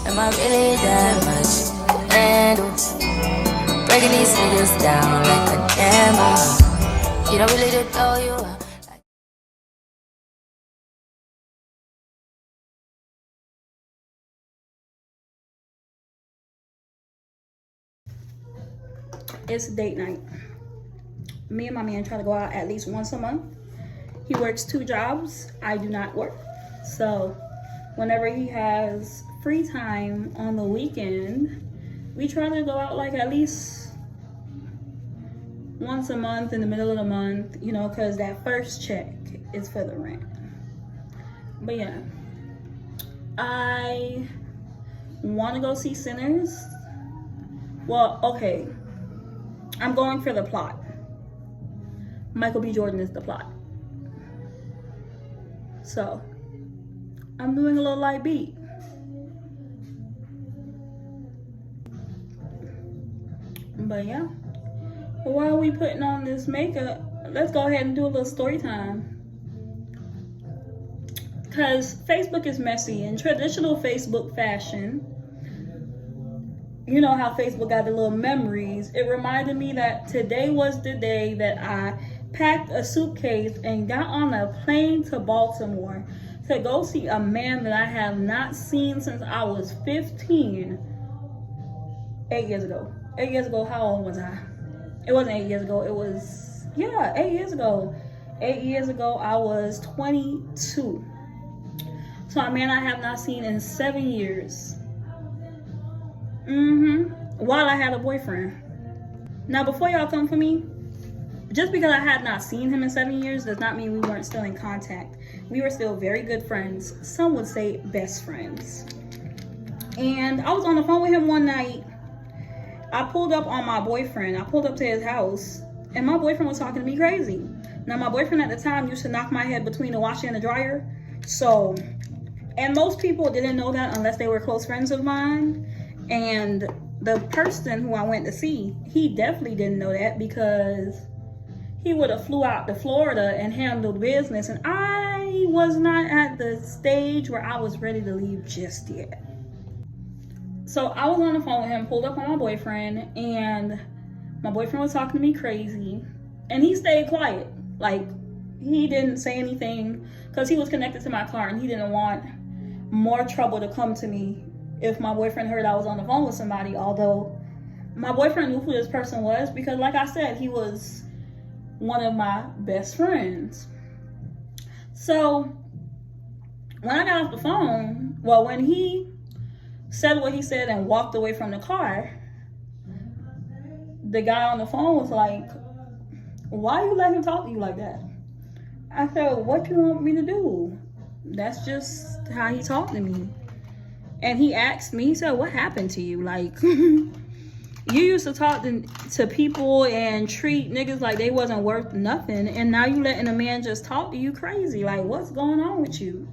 Am I really that much to handle? Breaking these niggas down like a gamble. You don't really to throw you out. It's date night. Me and my man try to go out at least once a month. He works 2 jobs. I do not work. So whenever he has free time on the weekend, we try to go out like at least once a month in the middle of the month, you know, because that first check is for the rent. But yeah, I want to go see Sinners. Well, okay, I'm going for the plot. Michael B. Jordan is the plot. So I'm doing a little light beat. But yeah, while we putting on this makeup, let's go ahead and do a little story time. Because Facebook is messy. In traditional Facebook fashion, you know how Facebook got the little memories. It reminded me that today was the day that I packed a suitcase and got on a plane to Baltimore to go see a man that I have not seen since I was 15. 8 years ago. 8 years ago, how old was I? It wasn't 8 years ago. It was, yeah, 8 years ago. 8 years ago, I was 22. So a man I have not seen in 7 years. While I had a boyfriend. Now, before y'all come for me, just because I had not seen him in 7 years does not mean we weren't still in contact. We were still very good friends. Some would say best friends. And I was on the phone with him one night. I pulled up on my boyfriend. I pulled up to his house, and my boyfriend was talking to me crazy. Now, my boyfriend at the time used to knock my head between the washer and the dryer. So, and most people didn't know that unless they were close friends of mine. And the person who I went to see, he definitely didn't know that because he would have flew out to Florida and handled business. And I was not at the stage where I was ready to leave just yet. So I was on the phone with him, pulled up on my boyfriend, and my boyfriend was talking to me crazy. And he stayed quiet. Like, he didn't say anything because he was connected to my car and he didn't want more trouble to come to me if my boyfriend heard I was on the phone with somebody, although my boyfriend knew who this person was because, like I said, he was one of my best friends. So when I got off the phone, well, when he said what he said and walked away from the car, the guy on the phone was like, why you let him talk to you like that? I said, what you want me to do? That's just how he talked to me. And he asked me, he said, what happened to you? Like, you used to talk to people and treat niggas like they wasn't worth nothing. And now you letting a man just talk to you crazy. Like, what's going on with you?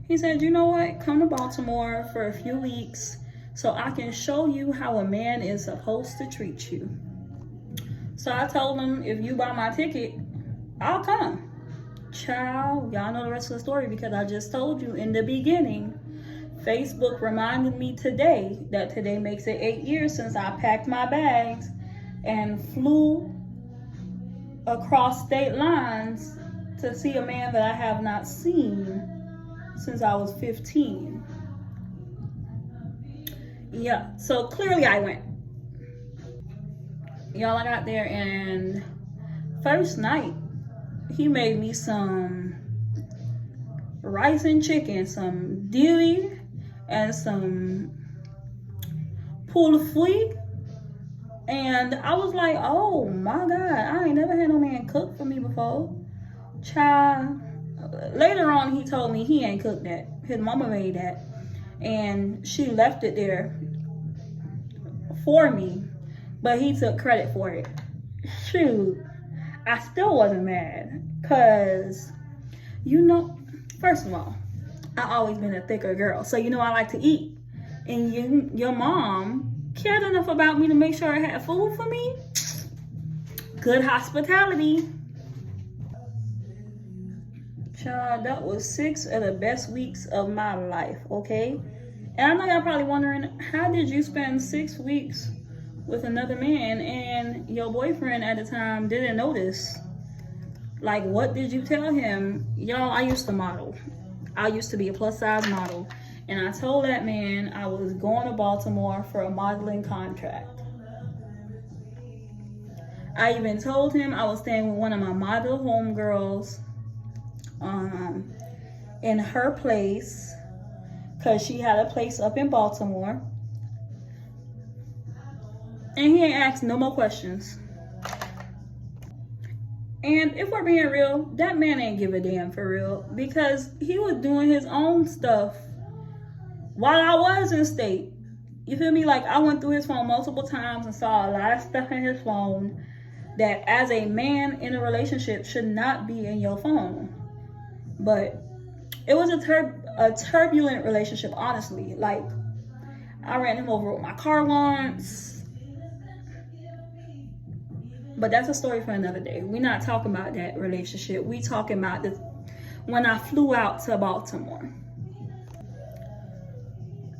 He said, you know what? Come to Baltimore for a few weeks so I can show you how a man is supposed to treat you. So I told him, if you buy my ticket, I'll come. Child, y'all know the rest of the story because I just told you in the beginning. Facebook reminded me today that today makes it 8 years since I packed my bags and flew across state lines to see a man that I have not seen since I was 15. Yeah, so clearly I went. Y'all, I got there and first night, he made me some rice and chicken, some dili, and some poule fouille. And I was like, oh my God, I ain't never had no man cook for me before. Child. Later on, he told me he ain't cooked that. His mama made that. And she left it there for me. But he took credit for it. Shoot. I still wasn't mad. Because, you know, first of all, I always been a thicker girl. So, you know, I like to eat. And your mom cared enough about me to make sure I had food for me. Good hospitality. Child, that was 6 of the best weeks of my life, okay? And I know y'all probably wondering, how did you spend 6 weeks with another man and your boyfriend at the time didn't notice? Like, what did you tell him? Y'all, I used to model. I used to be a plus size model. And I told that man I was going to Baltimore for a modeling contract. I even told him I was staying with one of my model homegirls in her place, because she had a place up in Baltimore. And he ain't asked no more questions. And if we're being real, that man ain't give a damn for real, because he was doing his own stuff while I was in state. You feel me? Like, I went through his phone multiple times and saw a lot of stuff in his phone that as a man in a relationship should not be in your phone. But it was a turbulent relationship, honestly. Like, I ran him over with my car once. But that's a story for another day. We're not talking about that relationship. We talking about when I flew out to Baltimore.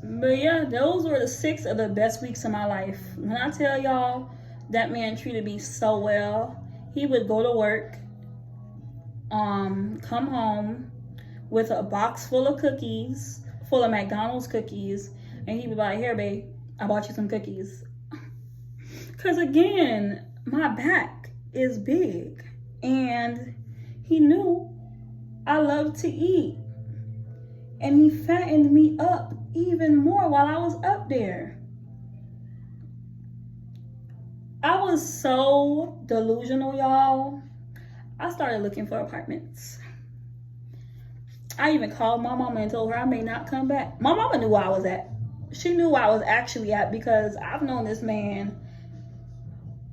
But yeah, those were the 6 of the best weeks of my life. When I tell y'all, that man treated me so well. He would go to work, come home with a box full of cookies, full of McDonald's cookies, and he'd be like, "Here, babe, I bought you some cookies." Because again, my back is big, and he knew I loved to eat, and he fattened me up even more while I was up there. I was so delusional, y'all. I started looking for apartments. I even called my mama and told her I may not come back. My mama knew where I was at. She knew where I was actually at, because I've known this man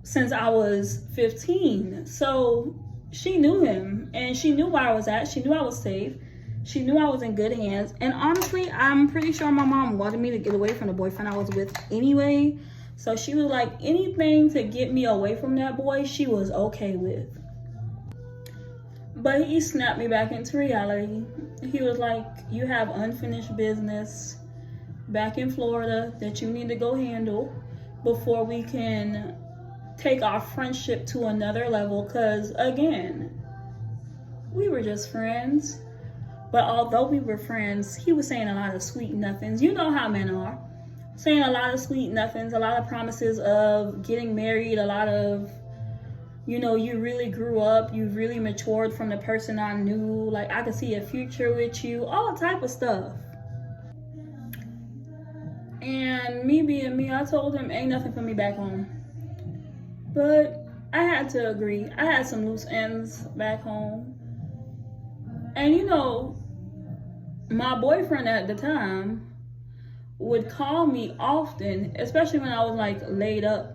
since I was 15. So she knew him, and she knew where I was at. She knew I was safe. She knew I was in good hands. And honestly, I'm pretty sure my mom wanted me to get away from the boyfriend I was with anyway. So she was like, anything to get me away from that boy, she was okay with. But he snapped me back into reality. He was like, "You have unfinished business back in Florida that you need to go handle before we can take our friendship to another level." Because again, we were just friends. But although we were friends, he was saying a lot of sweet nothings. You know how men are. Saying a lot of sweet nothings, a lot of promises of getting married, a lot of, you know, you really grew up, you really matured from the person I knew. Like, I could see a future with you, all type of stuff. And me being me, I told him ain't nothing for me back home. But I had to agree. I had some loose ends back home. And you know, my boyfriend at the time would call me often, especially when I was like laid up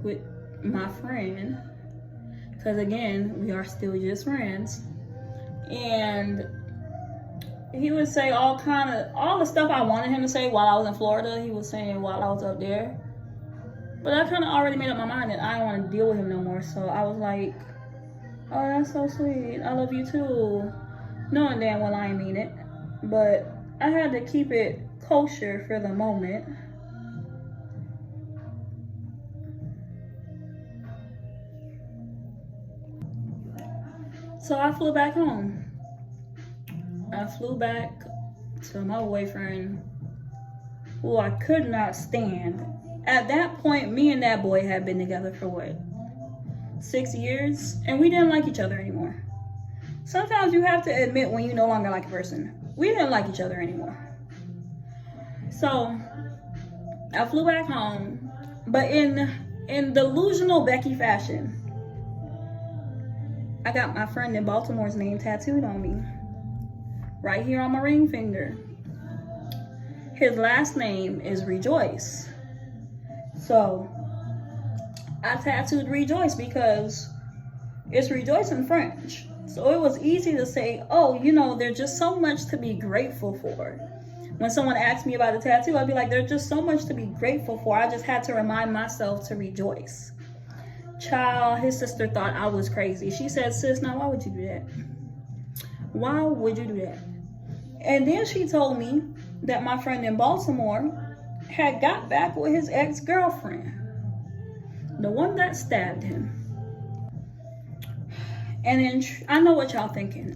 with my friend. Because again, we are still just friends. And he would say all the stuff I wanted him to say while I was in Florida, he was saying while I was up there. But I kind of already made up my mind that I didn't want to deal with him no more. So I was like, "Oh, that's so sweet. I love you too." Knowing damn well I ain't mean it. But I had to keep it kosher for the moment. So I flew back home. I flew back to my boyfriend, who I could not stand. At that point, me and that boy had been together for what? 6 years? And we didn't like each other anymore. Sometimes you have to admit when you no longer like a person. We didn't like each other anymore. So I flew back home, but in delusional Becky fashion, I got my friend in Baltimore's name tattooed on me, right here on my ring finger. His last name is Rejoice. So I tattooed Rejoice because it's Rejoice in French. So it was easy to say, oh, you know, there's just so much to be grateful for. When someone asked me about the tattoo, I'd be like, there's just so much to be grateful for. I just had to remind myself to rejoice. Child, his sister thought I was crazy. She said, "Sis, now why would you do that? Why would you do that?" And then she told me that my friend in Baltimore had got back with his ex-girlfriend, the one that stabbed him. And then I know what y'all thinking.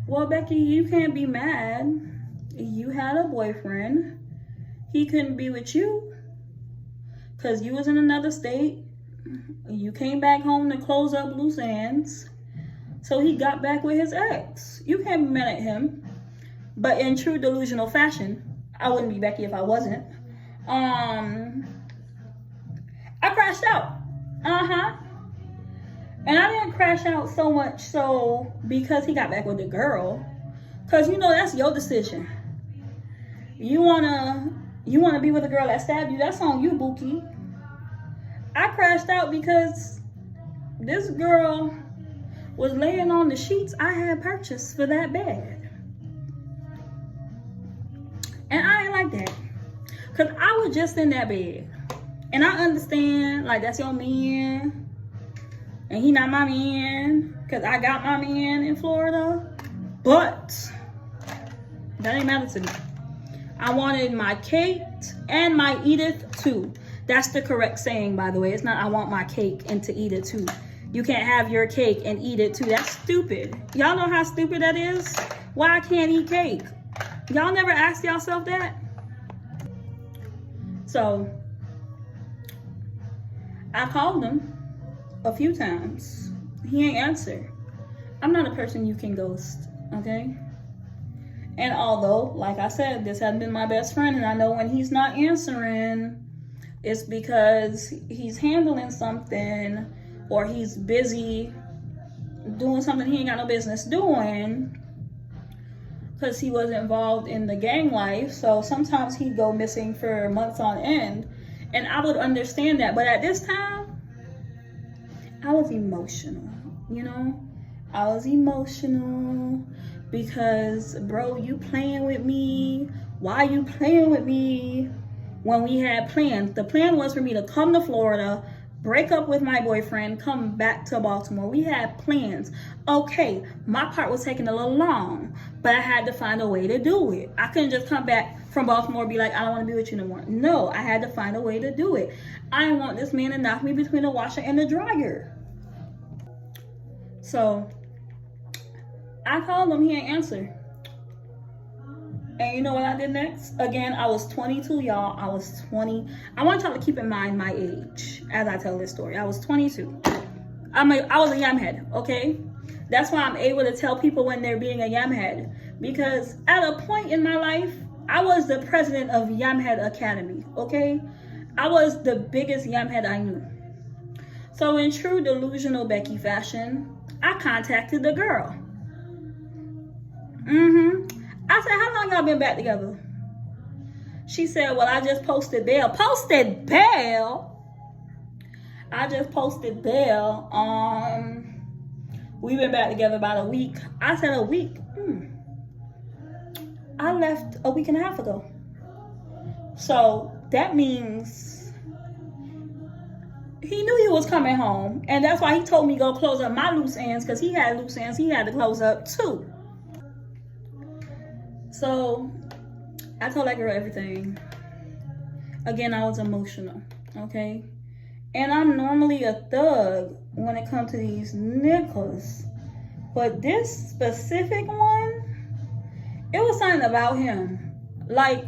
Well, Becky, you can't be mad. You had a boyfriend. He couldn't be with you because you was in another state. You came back home to close up loose ends. So he got back with his ex. You can't be mad at him. But in true delusional fashion, I wouldn't be Becky if I wasn't. I crashed out. And I didn't crash out so much so because he got back with the girl. Because, you know, that's your decision. You wanna be with a girl that stabbed you, that's on you, Bookie. I crashed out because this girl was laying on the sheets I had purchased for that bed. And I ain't like that. Because I was just in that bed. And I understand, like, that's your man. And he not my man. Because I got my man in Florida. But that ain't matter to me. I wanted my cake and my Edith too. That's the correct saying, by the way. It's not I want my cake and to eat it too. You can't have your cake and eat it too. That's stupid. Y'all know how stupid that is? Why I can't eat cake? Y'all never asked yourself that? So, I called him a few times. He ain't answer. I'm not a person you can ghost, okay? And although, like I said, this has been my best friend, and I know when he's not answering, it's because he's handling something or he's busy doing something he ain't got no business doing because he was involved in the gang life. So sometimes he'd go missing for months on end, and I would understand that. But at this time, I was emotional, you know? I was emotional because, bro, you playing with me. Why you playing with me when we had plans? The plan was for me to come to Florida, break up with my boyfriend, come back to Baltimore. We had plans. Okay, my part was taking a little long, but I had to find a way to do it. I couldn't just come back from Baltimore and be like, I don't want to be with you no more. No, I had to find a way to do it. I didn't want this man to knock me between the washer and the dryer. So I called him, he didn't answer. And you know what I did next? Again, I was 22, y'all. I was 20. I want y'all to keep in mind my age as I tell this story. I was 22. I was a yamhead, okay? That's why I'm able to tell people when they're being a yamhead. Because at a point in my life, I was the president of Yamhead Academy, okay? I was the biggest yamhead I knew. So in true delusional Becky fashion, I contacted the girl. I said, how long y'all been back together? She said, well, I just posted bail. Posted bail? I just posted bail. We've been back together about a week. I said a week? I left a week and a half ago. So that means he knew he was coming home. And that's why he told me to go close up my loose ends, because he had loose ends he had to close up too. So I told that girl everything. Again, I was emotional, okay? And I'm normally a thug when it comes to these niggas. But this specific one, it was something about him. Like,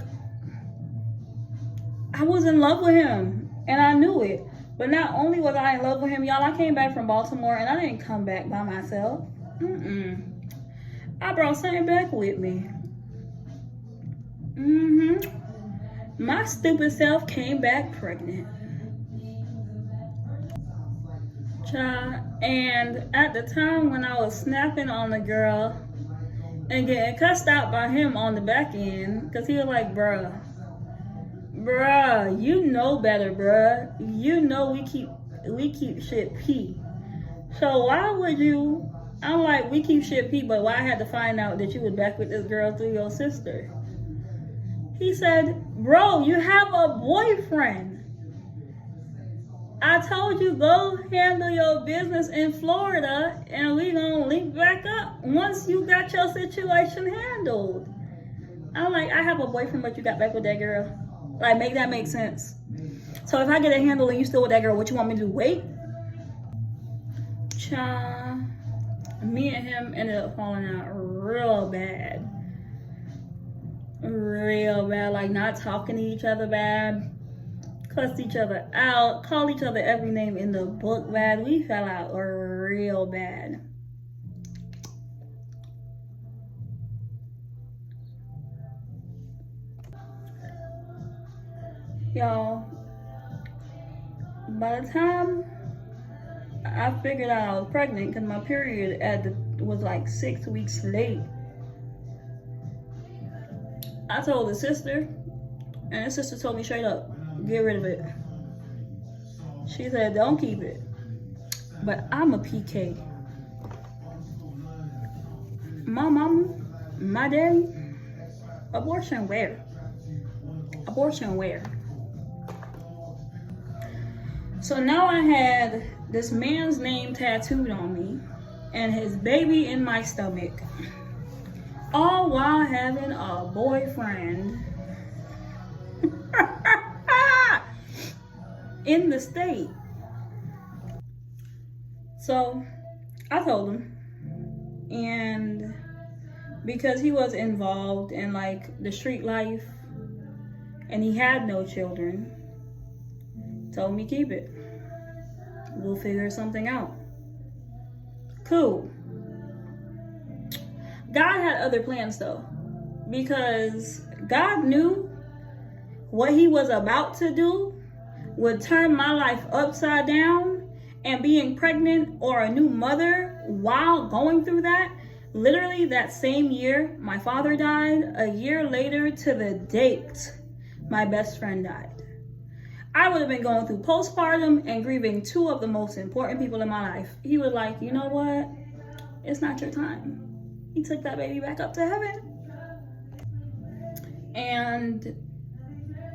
I was in love with him, and I knew it. But not only was I in love with him, y'all, I came back from Baltimore, and I didn't come back by myself. I brought something back with me. My stupid self came back pregnant. Child, and at the time when I was snapping on the girl and getting cussed out by him on the back end, because he was like, bruh, you know better, bruh. You know we keep shit pee. So why would you? I'm like, we keep shit pee, but why I had to find out that you was back with this girl through your sister? He said, bro, you have a boyfriend. I told you go handle your business in Florida and we gonna link back up once you got your situation handled. I'm like, I have a boyfriend, but you got back with that girl. Like, make that make sense. So if I get a handle and you still with that girl, what you want me to do? Wait? Cha. Me and him ended up falling out real bad. Real bad. Like, not talking to each other bad. Cussed each other out. Called each other every name in the book bad. We fell out real bad. Y'all, by the time I figured out I was pregnant, because my period was like 6 weeks late, I told the sister, and the sister told me straight up, get rid of it. She said, don't keep it. But I'm a PK. My mama, my daddy, abortion where? Abortion where? So now I had this man's name tattooed on me and his baby in my stomach, all while having a boyfriend in the state. So I told him, and because he was involved in like the street life and he had no children, told me keep it. We'll figure something out. Cool. God had other plans though, because God knew what he was about to do would turn my life upside down, and being pregnant or a new mother while going through that, literally that same year my father died, a year later to the date my best friend died. I would have been going through postpartum and grieving two of the most important people in my life. He was like, you know what? It's not your time. He took that baby back up to heaven. And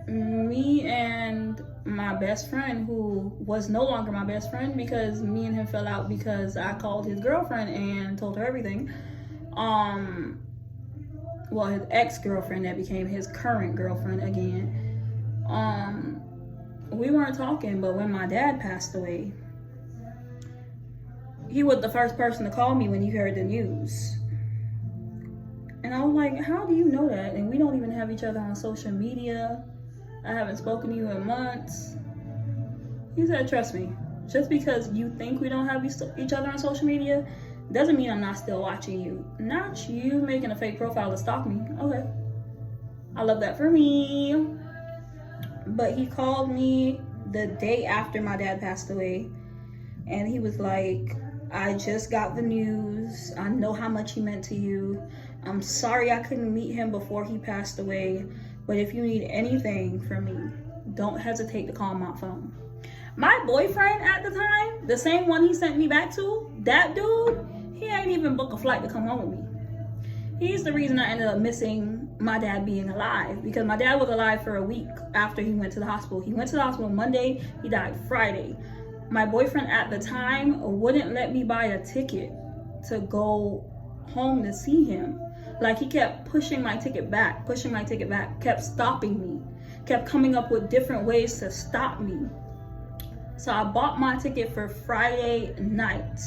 me and my best friend, who was no longer my best friend because me and him fell out because I called his girlfriend and told her everything. Well, his ex-girlfriend that became his current girlfriend again. We weren't talking, but when my dad passed away, he was the first person to call me when he heard the news. And I was like, how do you know that? And we don't even have each other on social media. I haven't spoken to you in months. He said, trust me, just because you think we don't have each other on social media doesn't mean I'm not still watching you. Not you making a fake profile to stalk me. Okay. I love that for me. But he called me the day after my dad passed away, and he was like, I just got the news. I know how much he meant to you. I'm sorry I couldn't meet him before he passed away, but if you need anything from me, don't hesitate to call my phone. My boyfriend at the time, the same one he sent me back to, that dude, he ain't even booked a flight to come home with me. He's the reason I ended up missing my dad being alive, because my dad was alive for a week after he went to the hospital. He went to the hospital Monday, he died Friday. My boyfriend at the time wouldn't let me buy a ticket to go home to see him. Like, he kept pushing my ticket back, kept stopping me, kept coming up with different ways to stop me. So I bought my ticket for Friday night.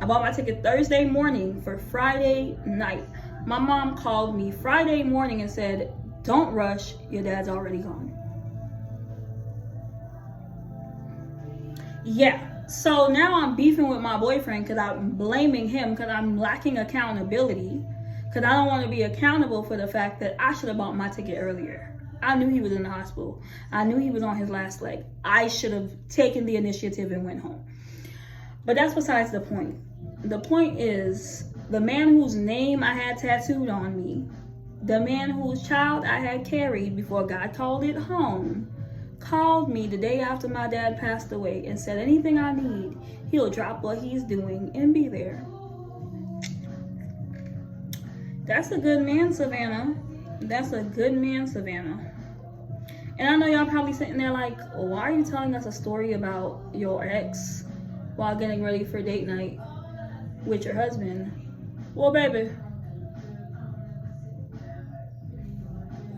I bought my ticket Thursday morning for Friday night. My mom called me Friday morning and said, don't rush, your dad's already gone. Yeah, so now I'm beefing with my boyfriend because I'm blaming him because I'm lacking accountability, because I don't want to be accountable for the fact that I should have bought my ticket earlier. I knew he was in the hospital. I knew he was on his last leg. I should have taken the initiative and went home. But that's besides the point. The point is, the man whose name I had tattooed on me, the man whose child I had carried before God called it home, called me the day after my dad passed away and said anything I need, he'll drop what he's doing and be there. That's a good man, Savannah. That's a good man, Savannah. And I know y'all probably sitting there like, why are you telling us a story about your ex while getting ready for date night with your husband? Well, baby,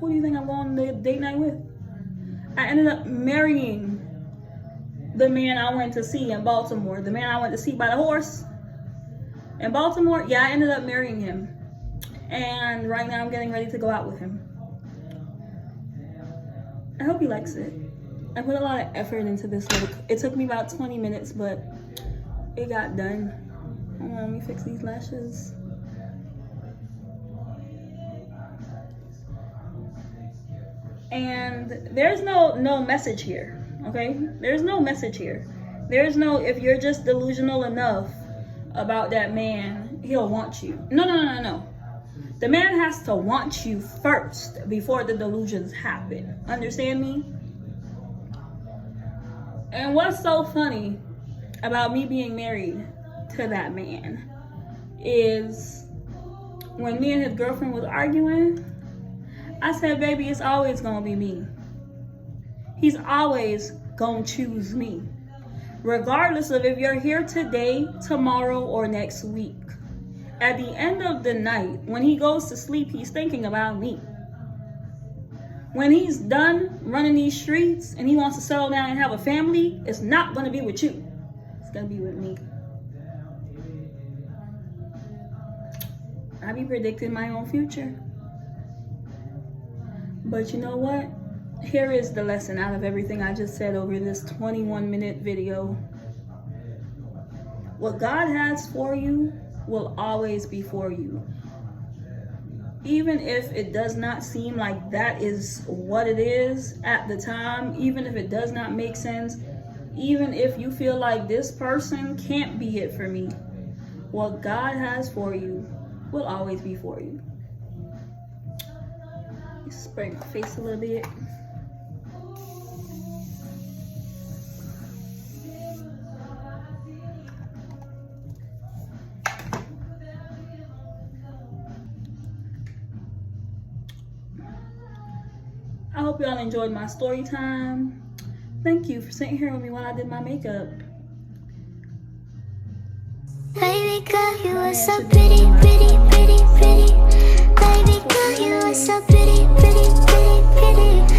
Who do you think I'm going on the date night with? I ended up marrying the man I went to see in Baltimore. The man I went to see by the horse in Baltimore. Yeah, I ended up marrying him. And right now I'm getting ready to go out with him. I hope he likes it. I put a lot of effort into this look. It took me about 20 minutes, but it got done. Hold on, let me fix these lashes. And there's no message here, okay? There's no message here. There's no, if you're just delusional enough about that man, he'll want you. No. The man has to want you first before the delusions happen. Understand me? And what's so funny about me being married to that man is when me and his girlfriend was arguing, I said, baby, it's always gonna be me. He's always gonna choose me. Regardless of if you're here today, tomorrow, or next week. At the end of the night, when he goes to sleep, he's thinking about me. When he's done running these streets and he wants to settle down and have a family, it's not gonna be with you. It's gonna be with me. I be predicting my own future. But you know what? Here is the lesson out of everything I just said over this 21-minute video. What God has for you will always be for you. Even if it does not seem like that is what it is at the time, even if it does not make sense, even if you feel like this person can't be it for me, what God has for you will always be for you. Spray my face a little bit. I hope y'all enjoyed my story time. Thank you for sitting here with me while I did my makeup. Baby girl, you are so pretty, pretty, pretty, pretty. Baby girl, you are so pretty, pretty, pretty, pretty.